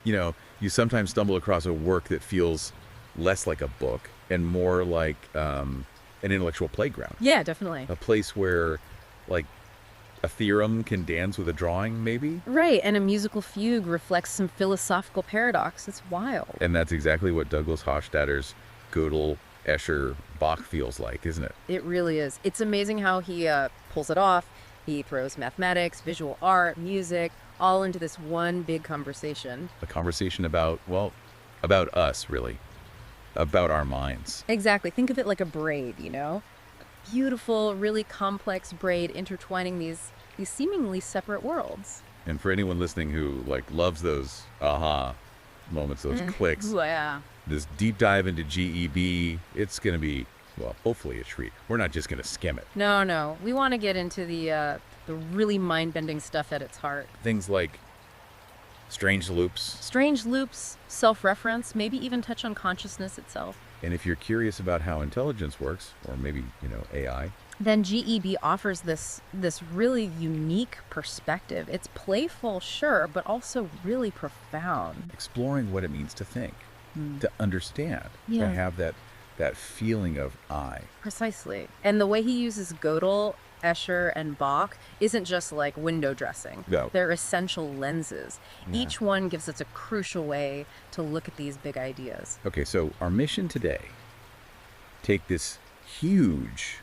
You sometimes stumble across a work that feels less like a book and more like an intellectual playground, Yeah, definitely. a place where, like, a theorem can dance with a drawing, maybe? Right, and a musical fugue reflects some philosophical paradox. It's wild. And that's exactly what Douglas Hofstadter's Gödel, Escher, Bach feels like, isn't it? It really is. It's amazing how he pulls it off. He throws mathematics, visual art, music, all into this one big conversation. A conversation about, well, about us, really. About our minds. Exactly. Think of it like a braid, you know? Beautiful, really complex braid intertwining these seemingly separate worlds. And for anyone listening who, like, loves those aha moments, those clicks, Ooh, yeah. this deep dive into GEB, it's going to be, well, hopefully a treat. We're not just going to skim it. No, no. We want to get into the really mind-bending stuff at its heart. Things like strange loops. Strange loops, self-reference, maybe even touch on consciousness itself. And if you're curious about how intelligence works, or maybe, AI, Then GEB offers this really unique perspective. It's playful, sure, but also really profound. exploring what it means to think, to understand, to Yeah. have that feeling of I. Precisely. And the way he uses Gödel, Escher, and Bach isn't just like window dressing. No. They're essential lenses. Yeah. Each one gives us a crucial way to look at these big ideas. Okay, so our mission today, take this huge,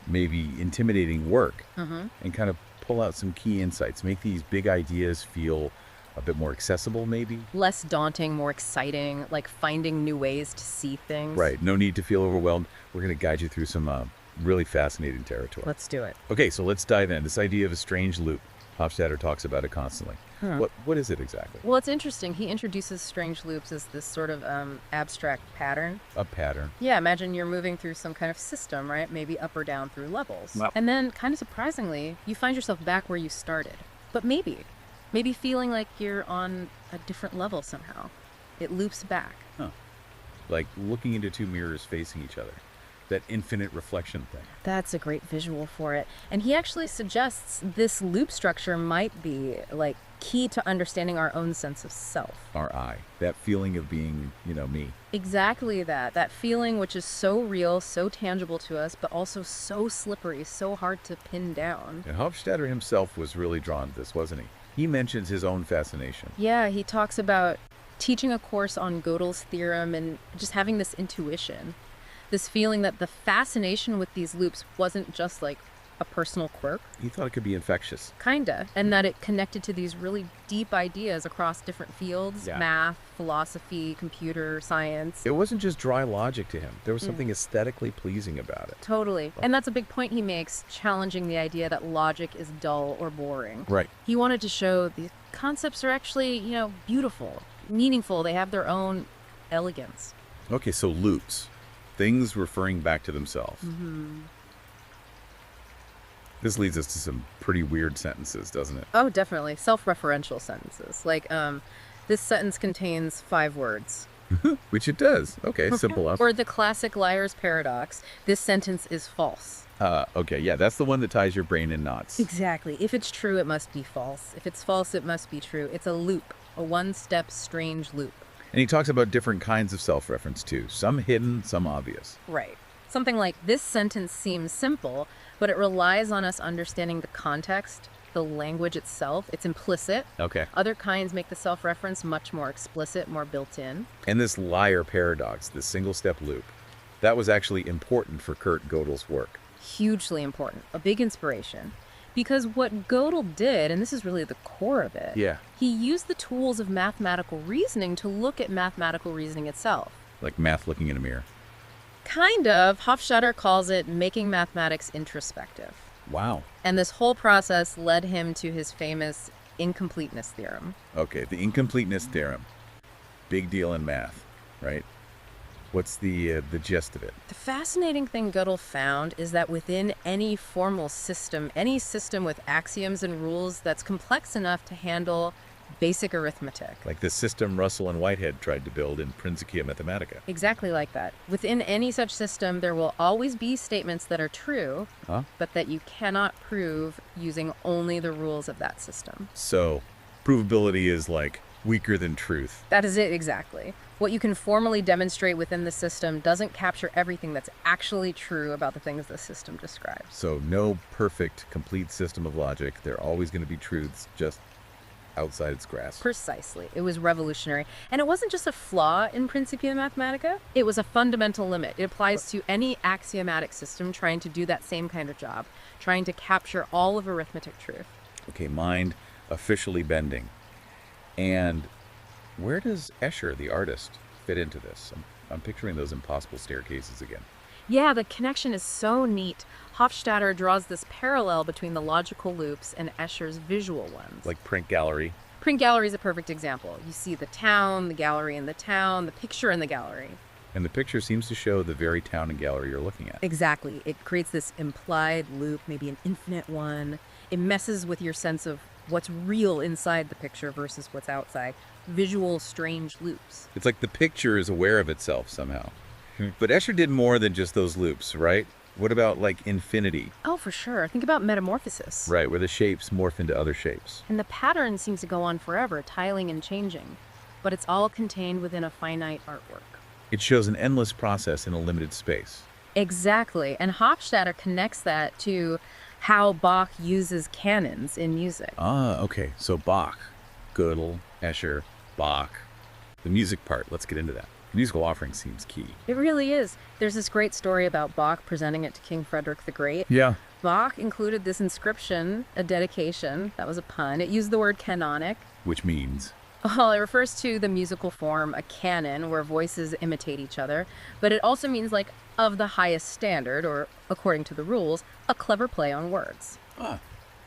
maybe intimidating work and kind of pull out some key insights, make these big ideas feel a bit more accessible, maybe. Less daunting, more exciting, like finding new ways to see things. Right, no need to feel overwhelmed. We're going to guide you through some really fascinating territory. Let's do it. Okay, so let's dive in. This idea of a strange loop. Hofstadter talks about it constantly. What is it exactly? Well, it's interesting. He introduces strange loops as this sort of abstract pattern. A pattern. Yeah, imagine you're moving through some kind of system, right? Maybe up or down through levels. Wow. And then, kind of surprisingly, you find yourself back where you started. But maybe feeling like you're on a different level somehow. It loops back. Like looking into two mirrors facing each other. That infinite reflection thing. That's a great visual for it. And he actually suggests this loop structure might be like key to understanding our own sense of self. Our I. That feeling of being, me. Exactly that. That feeling which is so real, so tangible to us, but also so slippery, so hard to pin down. And Hofstadter himself was really drawn to this, wasn't he? He mentions his own fascination. Yeah, he talks about teaching a course on Gödel's theorem and just having this intuition. This feeling that the fascination with these loops wasn't just like a personal quirk, He thought it could be infectious. kinda, and that it connected to these really deep ideas across different fields, Yeah. math, philosophy, computer, science. It wasn't just dry logic to him. There was something aesthetically pleasing about it. Totally. And that's a big point he makes, challenging the idea that logic is dull or boring. Right. He wanted to show these concepts are actually, beautiful, meaningful. They have their own elegance. Okay, so loops. Things referring back to themselves. This leads us to some pretty weird sentences, doesn't it? Oh, definitely. Self-referential sentences. Like, this sentence contains 5 words. Which it does. Okay, simple enough. Or the classic liar's paradox. This sentence is false. Okay, yeah, that's the one that ties your brain in knots. Exactly. If it's true, it must be false. If it's false, it must be true. It's a loop, a one-step strange loop. And he talks about different kinds of self-reference too. Some hidden, some obvious. Right. Something like, this sentence seems simple, but it relies on us understanding the context, the language itself. It's implicit. Okay. Other kinds make the self-reference much more explicit, more built in. And this liar paradox, this single-step loop, that was actually important for Kurt Gödel's work. Hugely important. A big inspiration. Because what Gödel did, and this is really the core of it, Yeah. he used the tools of mathematical reasoning to look at mathematical reasoning itself. Like math looking in a mirror. Kind of. Hofstadter calls it making mathematics introspective. Wow. And this whole process led him to his famous incompleteness theorem. Okay, the incompleteness theorem. Big deal in math, right? What's the gist of it? The fascinating thing Gödel found is that within any formal system, any system with axioms and rules that's complex enough to handle basic arithmetic. Like the system Russell and Whitehead tried to build in Principia Mathematica. Exactly like that. Within any such system, there will always be statements that are true, Huh? but that you cannot prove using only the rules of that system. So, provability is like Weaker than truth. That is it, exactly. What you can formally demonstrate within the system doesn't capture everything that's actually true about the things the system describes. So no perfect, complete system of logic. There are always going to be truths just outside its grasp. Precisely. It was revolutionary. And it wasn't just a flaw in Principia Mathematica. It was a fundamental limit. It applies to any axiomatic system trying to do that same kind of job, trying to capture all of arithmetic truth. Okay, mind officially bending. And where does Escher, the artist, fit into this? I'm picturing those impossible staircases again. Yeah, the connection is so neat. Hofstadter draws this parallel between the logical loops and Escher's visual ones. Like print gallery. Print gallery is a perfect example. You see the town, the gallery in the town, the picture in the gallery. And the picture seems to show the very town and gallery you're looking at. Exactly. It creates this implied loop, maybe an infinite one. It messes with your sense of what's real inside the picture versus what's outside. Visual, strange loops. It's like the picture is aware of itself somehow. But Escher did more than just those loops, right? What about, like, infinity? Oh, for sure. Think about metamorphosis. Right, where the shapes morph into other shapes. And the pattern seems to go on forever, tiling and changing. But it's all contained within a finite artwork. It shows an endless process in a limited space. Exactly. And Hofstadter connects that to how Bach uses canons in music. Ah, okay. So Bach, Gödel, Escher, Bach. The music part, let's get into that. Musical offering seems key. It really is. There's this great story about Bach presenting it to King Frederick the Great. Yeah. Bach included this inscription, a dedication. That was a pun. It used the word canonic. Which means? Well, it refers to the musical form, a canon, where voices imitate each other. But it also means, like, of the highest standard, or, according to the rules, a clever play on words. Ah,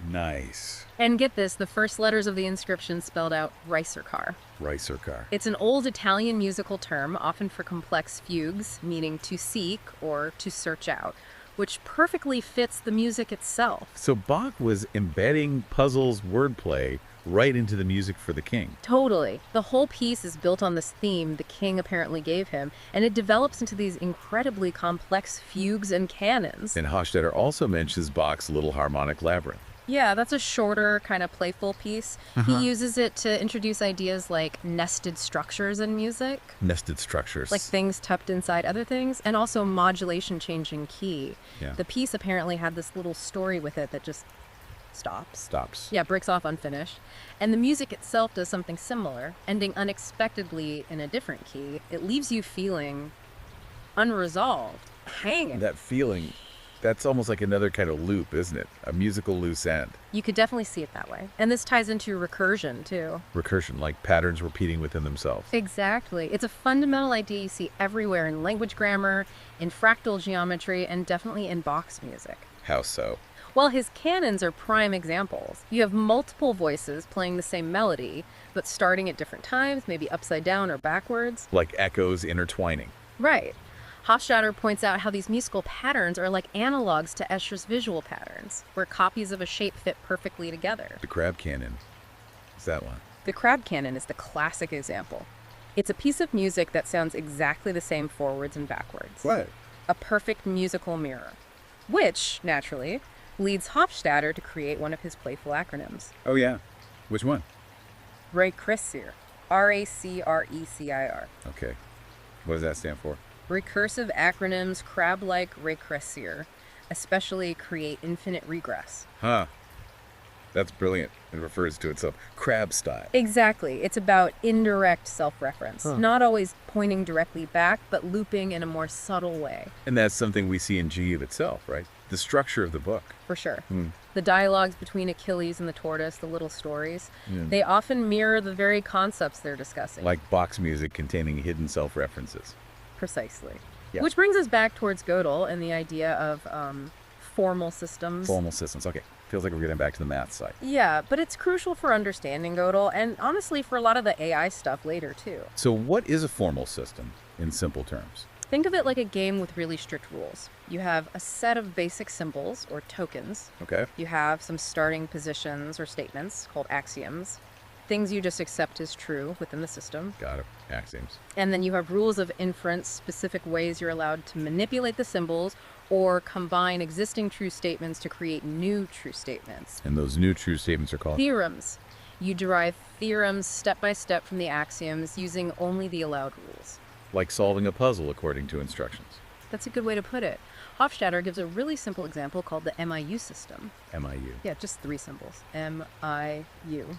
nice. And get this, the first letters of the inscription spelled out Ricercar. Ricercar. It's an old Italian musical term, often for complex fugues, meaning to seek or to search out, which perfectly fits the music itself. So Bach was embedding puzzles, wordplay, right into the music for the king. Totally. The whole piece is built on this theme the king apparently gave him, and it develops into these incredibly complex fugues and canons. And Hofstadter also mentions Bach's Little Harmonic Labyrinth. Yeah, that's a shorter, kind of playful piece. He uses it to introduce ideas like nested structures in music. Nested structures. Like things tucked inside other things, and also modulation changing key. Yeah. The piece apparently had this little story with it that just stops. Yeah, breaks off unfinished. And the music itself does something similar, ending unexpectedly in a different key. It leaves you feeling unresolved, hanging. That feeling, that's almost like another kind of loop, isn't it? A musical loose end. You could definitely see it that way. And this ties into recursion, too. Recursion, like patterns repeating within themselves. Exactly. It's a fundamental idea you see everywhere in language grammar, in fractal geometry, and definitely in Bach's music. How so? Well, his canons are prime examples. You have multiple voices playing the same melody, but starting at different times, maybe upside down or backwards. Like echoes intertwining. Right. Hofstadter points out how these musical patterns are like analogs to Escher's visual patterns, where copies of a shape fit perfectly together. The crab canon. Is that one? The crab canon is the classic example. It's a piece of music that sounds exactly the same forwards and backwards. What? A perfect musical mirror. Which, naturally, leads Hofstadter to create one of his playful acronyms. Oh, yeah. Which one? Recrescir. R-A-C-R-E-C-I-R. Okay. What does that stand for? Recursive acronyms, crab-like recrescir, especially create infinite regress. Huh. That's brilliant. It refers to itself. Crab style. Exactly. It's about indirect self-reference. Not always pointing directly back, but looping in a more subtle way. And that's something we see in GEB itself, right? The structure of the book. For sure. The dialogues between Achilles and the tortoise, the little stories, they often mirror the very concepts they're discussing. Like Bach's music containing hidden self-references. Precisely. Yeah. Which brings us back towards Gödel and the idea of formal systems. Formal systems. Okay. Feels like we're getting back to the math side. Yeah, but it's crucial for understanding Gödel and honestly for a lot of the AI stuff later too. So what is a formal system in simple terms? Think of it like a game with really strict rules. You have a set of basic symbols or tokens. Okay. You have some starting positions or statements called axioms. Things you just accept as true within the system. Got it. Axioms. And then you have rules of inference, specific ways you're allowed to manipulate the symbols or combine existing true statements to create new true statements. And those new true statements are called? Theorems. You derive theorems step by step from the axioms using only the allowed rules. Like solving a puzzle according to instructions. That's a good way to put it. Hofstadter gives a really simple example called the MIU system. MIU. Yeah, just 3 symbols. M-I-U.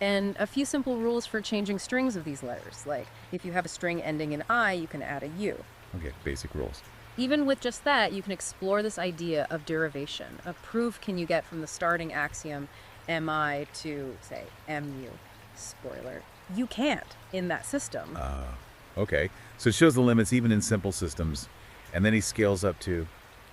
And a few simple rules for changing strings of these letters. Like, if you have a string ending in I, you can add a U. Okay, basic rules. Even with just that, you can explore this idea of derivation. A proof can you get from the starting axiom MI to, say, MU. Spoiler. You can't in that system. Okay, so it shows the limits even in simple systems, and then he scales up to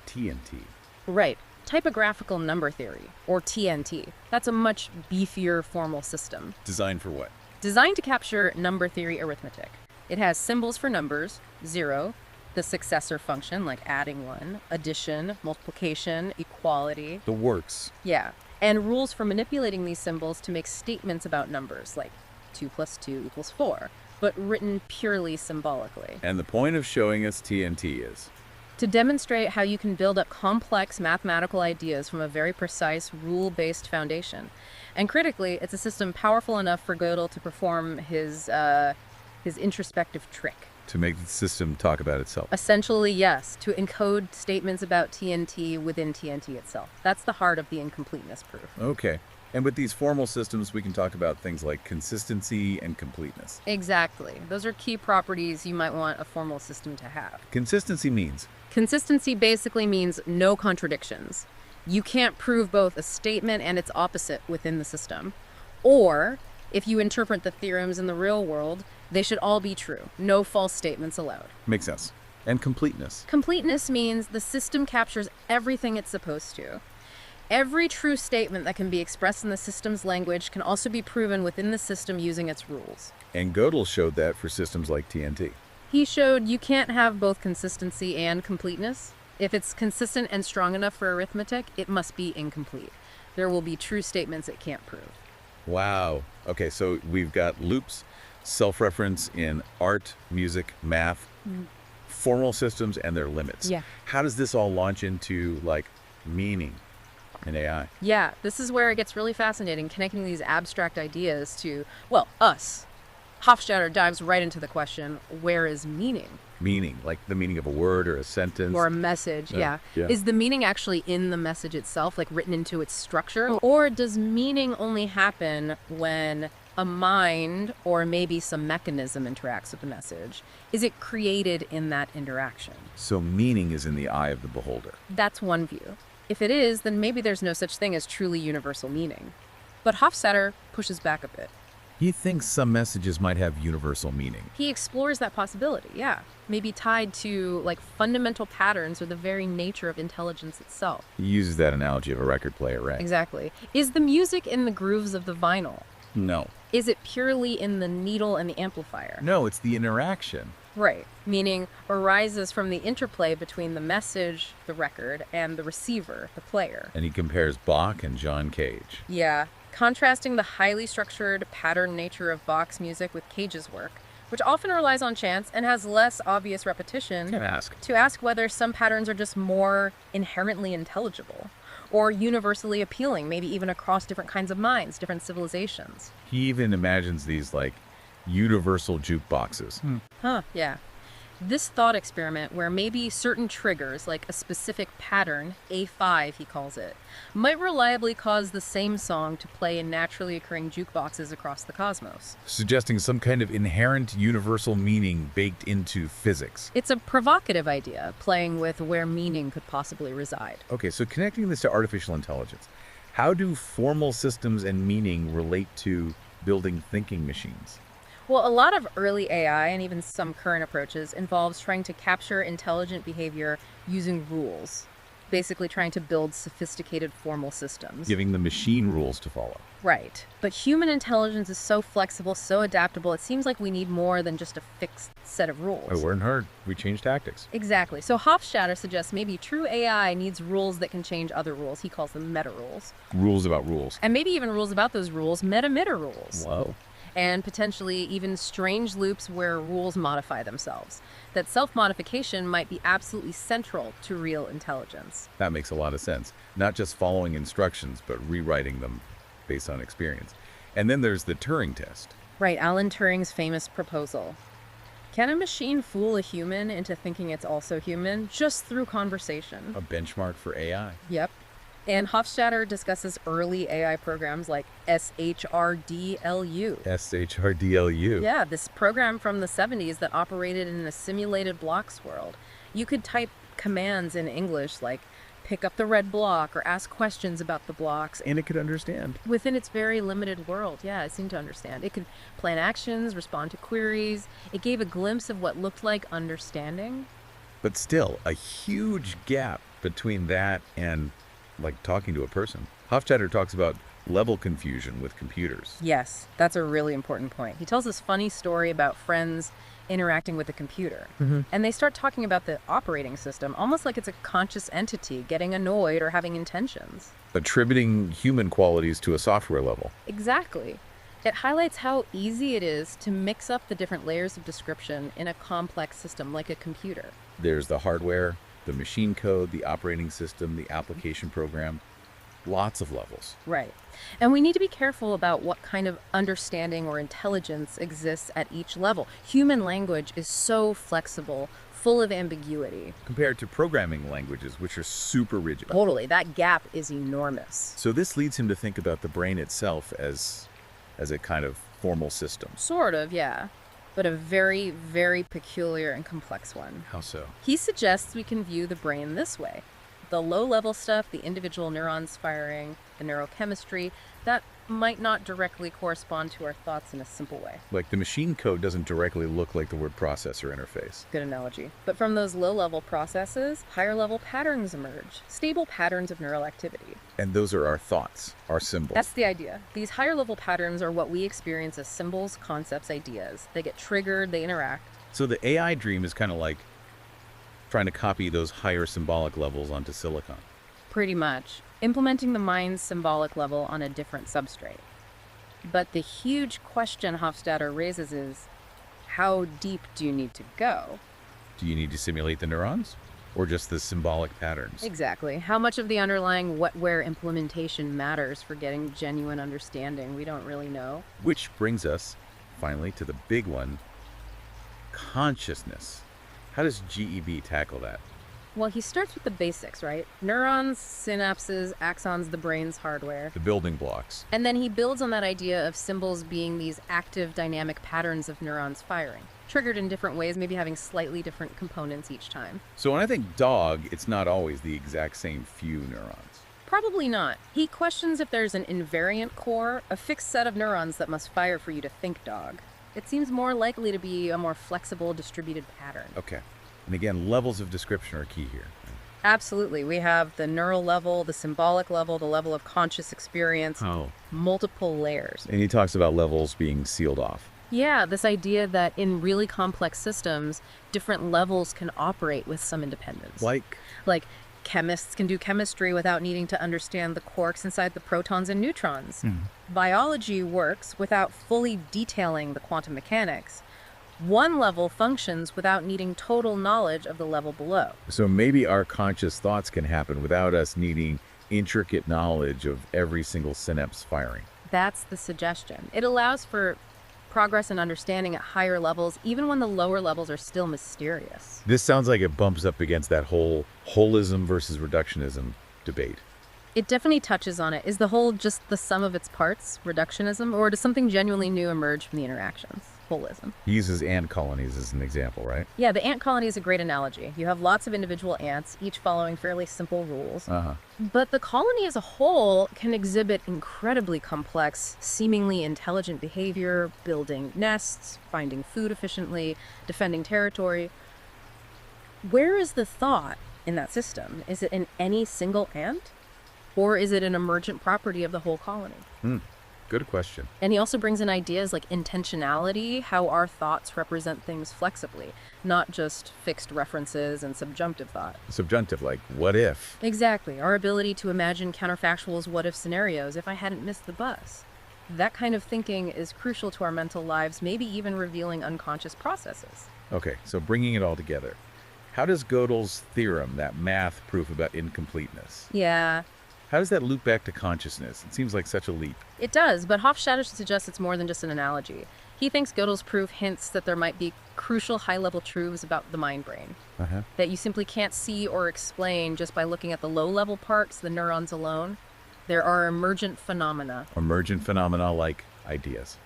TNT. Right. Typographical number theory, or TNT. That's a much beefier formal system. Designed for what? Designed to capture number theory arithmetic. It has symbols for numbers, 0, the successor function, like adding 1, addition, multiplication, equality. The works. Yeah, and rules for manipulating these symbols to make statements about numbers, like 2 plus 2 equals 4, but written purely symbolically. And the point of showing us TNT is? To demonstrate how you can build up complex mathematical ideas from a very precise, rule-based foundation. And critically, it's a system powerful enough for Gödel to perform his introspective trick. To make the system talk about itself. Essentially, yes, to encode statements about TNT within TNT itself. That's the heart of the incompleteness proof. Okay. And with these formal systems, we can talk about things like consistency and completeness. Exactly. Those are key properties you might want a formal system to have. Consistency means? Consistency basically means no contradictions. You can't prove both a statement and its opposite within the system. Or, if you interpret the theorems in the real world, they should all be true. No false statements allowed. Makes sense. And completeness? Completeness means the system captures everything it's supposed to. Every true statement that can be expressed in the system's language can also be proven within the system using its rules. And Gödel showed that for systems like TNT. He showed you can't have both consistency and completeness. If it's consistent and strong enough for arithmetic, it must be incomplete. There will be true statements it can't prove. Wow. Okay, so we've got loops, self-reference in art, music, math, formal systems, and their limits. Yeah. How does this all launch into, like, meaning in AI? Yeah, this is where it gets really fascinating, connecting these abstract ideas to, well, us. Hofstadter dives right into the question, where is meaning? Meaning, like the meaning of a word or a sentence. Or a message, yeah. Yeah. Is the meaning actually in the message itself, like written into its structure? Or does meaning only happen when a mind or maybe some mechanism interacts with the message? Is it created in that interaction? So meaning is in the eye of the beholder. That's one view. If it is, then maybe there's no such thing as truly universal meaning. But Hofstadter pushes back a bit. He thinks some messages might have universal meaning. He explores that possibility, yeah. Maybe tied to, like, fundamental patterns or the very nature of intelligence itself. He uses that analogy of a record player, right? Exactly. Is the music in the grooves of the vinyl? No. Is it purely in the needle and the amplifier? No, it's the interaction. Right. Meaning arises from the interplay between the message, the record, and the receiver, the player. And he compares Bach and John Cage. Yeah. Contrasting the highly structured pattern nature of Bach's music with Cage's work, which often relies on chance and has less obvious repetition, to ask whether some patterns are just more inherently intelligible or universally appealing, maybe even across different kinds of minds, different civilizations. He even imagines these, like, universal jukeboxes. Yeah. This thought experiment, where maybe certain triggers, like a specific pattern, A5 he calls it, might reliably cause the same song to play in naturally occurring jukeboxes across the cosmos. Suggesting some kind of inherent universal meaning baked into physics. It's a provocative idea, playing with where meaning could possibly reside. Okay, so connecting this to artificial intelligence, how do formal systems and meaning relate to building thinking machines? Well, a lot of early AI and even some current approaches involves trying to capture intelligent behavior using rules, basically trying to build sophisticated formal systems. Giving the machine rules to follow. Right. But human intelligence is so flexible, so adaptable, it seems like we need more than just a fixed set of rules. I weren't heard. We changed tactics. Exactly. So Hofstadter suggests maybe true AI needs rules that can change other rules. He calls them meta rules. Rules about rules. And maybe even rules about those rules, meta rules. Whoa. And potentially even strange loops where rules modify themselves. That self-modification might be absolutely central to real intelligence. That makes a lot of sense. Not just following instructions, but rewriting them based on experience. And then there's the Turing test. Right, Alan Turing's famous proposal. Can a machine fool a human into thinking it's also human just through conversation? A benchmark for AI. Yep. And Hofstadter discusses early AI programs like SHRDLU. SHRDLU. Yeah, this program from the 70s that operated in a simulated blocks world. You could type commands in English like pick up the red block or ask questions about the blocks. And it could understand. Within its very limited world, yeah, it seemed to understand. It could plan actions, respond to queries. It gave a glimpse of what looked like understanding. But still, a huge gap between that and, like, talking to a person. Hofstadter talks about level confusion with computers. Yes, that's a really important point. He tells this funny story about friends interacting with a computer. And they start talking about the operating system, almost like it's a conscious entity getting annoyed or having intentions. Attributing human qualities to a software level. Exactly. It highlights how easy it is to mix up the different layers of description in a complex system like a computer. There's the hardware, the machine code, the operating system, the application program. Lots of levels. Right. And we need to be careful about what kind of understanding or intelligence exists at each level. Human language is so flexible, full of ambiguity. Compared to programming languages, which are super rigid. Totally. That gap is enormous. So this leads him to think about the brain itself as a kind of formal system. Sort of, yeah. But a very, very peculiar and complex one. How so? He suggests we can view the brain this way. The low-level stuff, the individual neurons firing, the neurochemistry, that might not directly correspond to our thoughts in a simple way. Like the machine code doesn't directly look like the word processor interface. Good analogy. But from those low-level processes, higher-level patterns emerge, stable patterns of neural activity. And those are our thoughts, our symbols. That's the idea. These higher-level patterns are what we experience as symbols, concepts, ideas. They get triggered, they interact. So the AI dream is kind of like trying to copy those higher symbolic levels onto silicon. Pretty much. Implementing the mind's symbolic level on a different substrate. But the huge question Hofstadter raises is, how deep do you need to go? Do you need to simulate the neurons? Or just the symbolic patterns? Exactly. How much of the underlying what-where implementation matters for getting genuine understanding? We don't really know. Which brings us, finally, to the big one, consciousness. How does GEB tackle that? Well, he starts with the basics, right? Neurons, synapses, axons, the brain's hardware. The building blocks. And then he builds on that idea of symbols being these active, dynamic patterns of neurons firing, triggered in different ways, maybe having slightly different components each time. So when I think dog, it's not always the exact same few neurons. Probably not. He questions if there's an invariant core, a fixed set of neurons that must fire for you to think dog. It seems more likely to be a more flexible, distributed pattern. Okay. And again, levels of description are key here. Absolutely. We have the neural level, the symbolic level, the level of conscious experience, multiple layers. And he talks about levels being sealed off. Yeah, this idea that in really complex systems, different levels can operate with some independence. Like chemists can do chemistry without needing to understand the quarks inside the protons and neutrons. Biology works without fully detailing the quantum mechanics. One level functions without needing total knowledge of the level below. So maybe our conscious thoughts can happen without us needing intricate knowledge of every single synapse firing. That's the suggestion. It allows for progress and understanding at higher levels, even when the lower levels are still mysterious. This sounds like it bumps up against that whole holism versus reductionism debate. It definitely touches on it. Is the whole just the sum of its parts, reductionism, or does something genuinely new emerge from the interactions? Holism. He uses ant colonies as an example, right? Yeah, the ant colony is a great analogy. You have lots of individual ants, each following fairly simple rules. But the colony as a whole can exhibit incredibly complex, seemingly intelligent behavior, building nests, finding food efficiently, defending territory. Where is the thought in that system? Is it in any single ant? Or is it an emergent property of the whole colony? Good question. And he also brings in ideas like intentionality, how our thoughts represent things flexibly, not just fixed references and subjunctive thought. Subjunctive, like what if? Exactly. Our ability to imagine counterfactual as what if scenarios if I hadn't missed the bus. That kind of thinking is crucial to our mental lives, maybe even revealing unconscious processes. Okay, so bringing it all together. How does Gödel's theorem, that math proof about incompleteness, Yeah. How does that loop back to consciousness? It seems like such a leap. It does, but Hofstadter suggests it's more than just an analogy. He thinks Gödel's proof hints that there might be crucial high-level truths about the mind-brain that you simply can't see or explain just by looking at the low-level parts, the neurons alone. There are emergent phenomena. Emergent phenomena like ideas.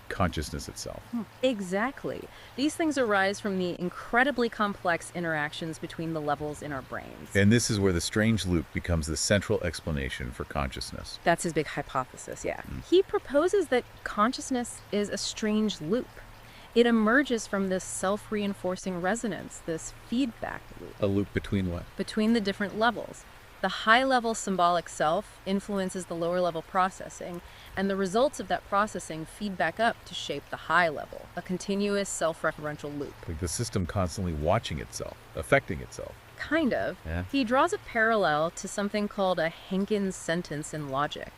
Consciousness itself. Exactly. These things arise from the incredibly complex interactions between the levels in our brains. And this is where the strange loop becomes the central explanation for consciousness. That's his big hypothesis, yeah. He proposes that consciousness is a strange loop. It emerges from this self-reinforcing resonance, this feedback loop. A loop between what? Between the different levels. The high-level symbolic self influences the lower-level processing, and the results of that processing feed back up to shape the high level, a continuous self-referential loop. Like the system constantly watching itself, affecting itself. Kind of. Yeah. He draws a parallel to something called a Hankins sentence in logic.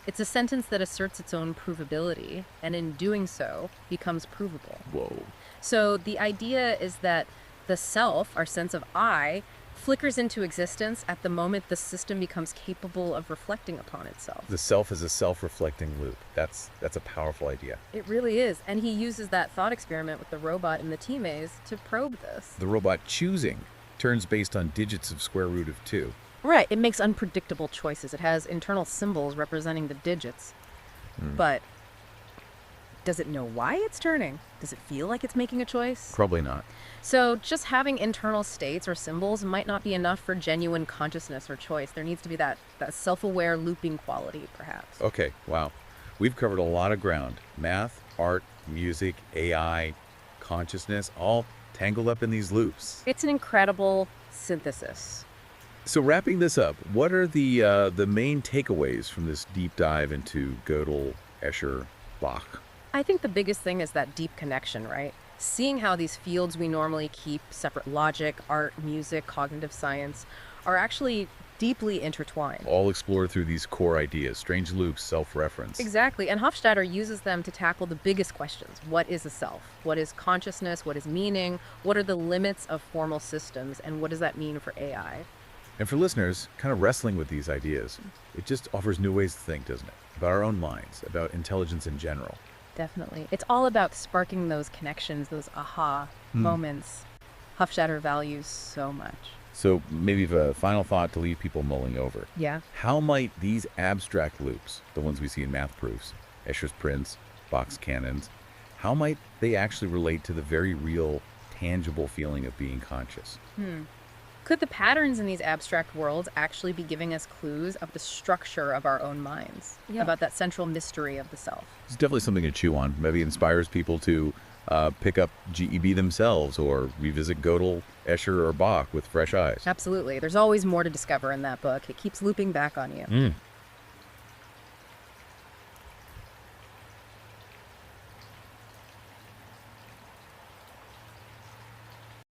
It's a sentence that asserts its own provability, and in doing so, becomes provable. Whoa. So the idea is that the self, our sense of I, flickers into existence at the moment the system becomes capable of reflecting upon itself. The self is a self-reflecting loop. That's a powerful idea. It really is. And he uses that thought experiment with the robot in the T-maze to probe this. The robot choosing turns based on digits of square root of 2. Right. It makes unpredictable choices. It has internal symbols representing the digits. But does it know why it's turning? Does it feel like it's making a choice? Probably not. So just having internal states or symbols might not be enough for genuine consciousness or choice. There needs to be that self-aware looping quality, perhaps. Okay, wow. We've covered a lot of ground. Math, art, music, AI, consciousness, all tangled up in these loops. It's an incredible synthesis. So wrapping this up, what are the main takeaways from this deep dive into Gödel, Escher, Bach? I think the biggest thing is that deep connection, right? Seeing how these fields we normally keep separate, logic, art, music, cognitive science, are actually deeply intertwined. All explored through these core ideas, strange loops, self-reference. Exactly, and Hofstadter uses them to tackle the biggest questions. What is a self? What is consciousness? What is meaning? What are the limits of formal systems? And what does that mean for AI? And for listeners, kind of wrestling with these ideas, it just offers new ways to think, doesn't it? About our own minds, about intelligence in general. Definitely. It's all about sparking those connections, those aha moments Hofstadter values so much. So maybe a final thought to leave people mulling over. Yeah. How might these abstract loops, the ones we see in math proofs, Escher's prints, Bach's canons, how might they actually relate to the very real, tangible feeling of being conscious? Could the patterns in these abstract worlds actually be giving us clues of the structure of our own minds, about that central mystery of the self? It's definitely something to chew on. Maybe inspires people to pick up GEB themselves or revisit Gödel, Escher, or Bach with fresh eyes. Absolutely. There's always more to discover in that book. It keeps looping back on you.